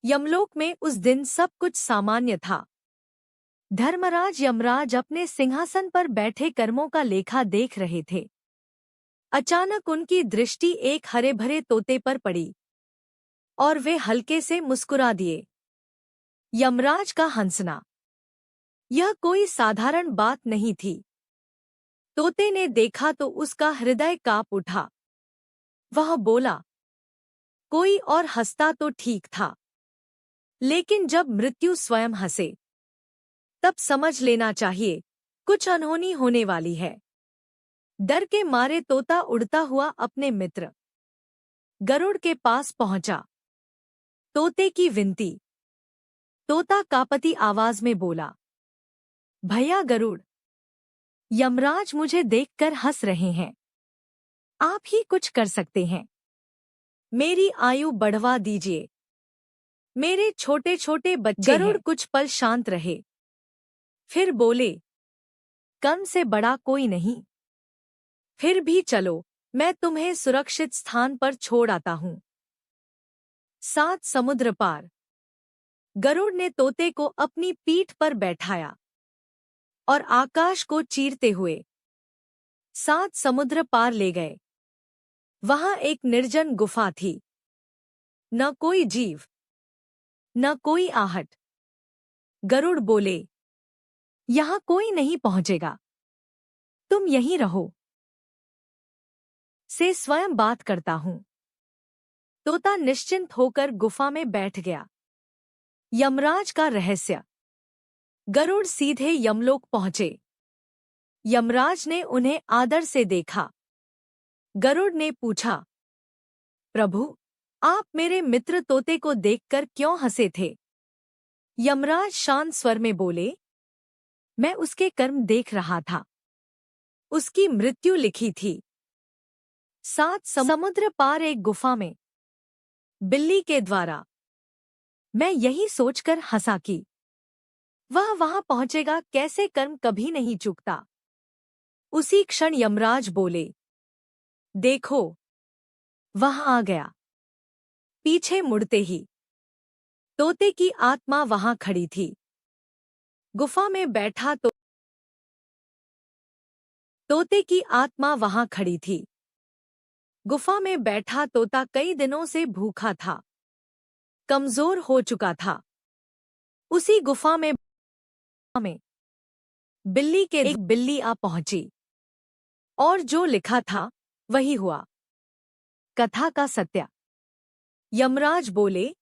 यमलोक में उस दिन सब कुछ सामान्य था। धर्मराज यमराज अपने सिंहासन पर बैठे कर्मों का लेखा देख रहे थे। अचानक उनकी दृष्टि एक हरे भरे तोते पर पड़ी और वे हल्के से मुस्कुरा दिए। यमराज का हंसना, यह कोई साधारण बात नहीं थी। तोते ने देखा तो उसका हृदय कांप उठा। वह बोला, कोई और हंसता तो ठीक था, लेकिन जब मृत्यु स्वयं हंसे तब समझ लेना चाहिए कुछ अनहोनी होने वाली है। डर के मारे तोता उड़ता हुआ अपने मित्र गरुड़ के पास पहुंचा। तोते की विनती। तोता कांपती आवाज में बोला, भैया गरुड़, यमराज मुझे देखकर हंस रहे हैं। आप ही कुछ कर सकते हैं। मेरी आयु बढ़वा दीजिए। मेरे छोटे छोटे बच्चे हैं। गरुड़ कुछ पल शांत रहे, फिर बोले, कर्म से बड़ा कोई नहीं। फिर भी चलो, मैं तुम्हें सुरक्षित स्थान पर छोड़ आता हूं। 7 समुद्र पार। गरुड़ ने तोते को अपनी पीठ पर बैठाया और आकाश को चीरते हुए 7 समुद्र पार ले गए। वहां एक निर्जन गुफा थी। न कोई जीव, न कोई आहट। गरुड़ बोले, यहां कोई नहीं पहुंचेगा, तुम यहीं रहो। से स्वयं बात करता हूं। तोता निश्चिंत होकर गुफा में बैठ गया। यमराज का रहस्य। गरुड़ सीधे यमलोक पहुंचे। यमराज ने उन्हें आदर से देखा। गरुड़ ने पूछा, प्रभु, आप मेरे मित्र तोते को देखकर क्यों हंसे थे? यमराज शांत स्वर में बोले, मैं उसके कर्म देख रहा था। उसकी मृत्यु लिखी थी। 7 समुद्र पार एक गुफा में बिल्ली के द्वारा। मैं यही सोचकर हंसा कि वह वहां पहुंचेगा कैसे, कर्म कभी नहीं चूकता। उसी क्षण यमराज बोले, देखो, वह आ गया। पीछे मुड़ते ही तोते की आत्मा वहां खड़ी थी। गुफा में बैठा तो तोते की आत्मा वहां खड़ी थी। गुफा में बैठा तोता कई दिनों से भूखा था, कमजोर हो चुका था। उसी गुफा में बिल्ली के एक बिल्ली आ पहुंची और जो लिखा था वही हुआ। कथा का सत्य। यमराज बोले,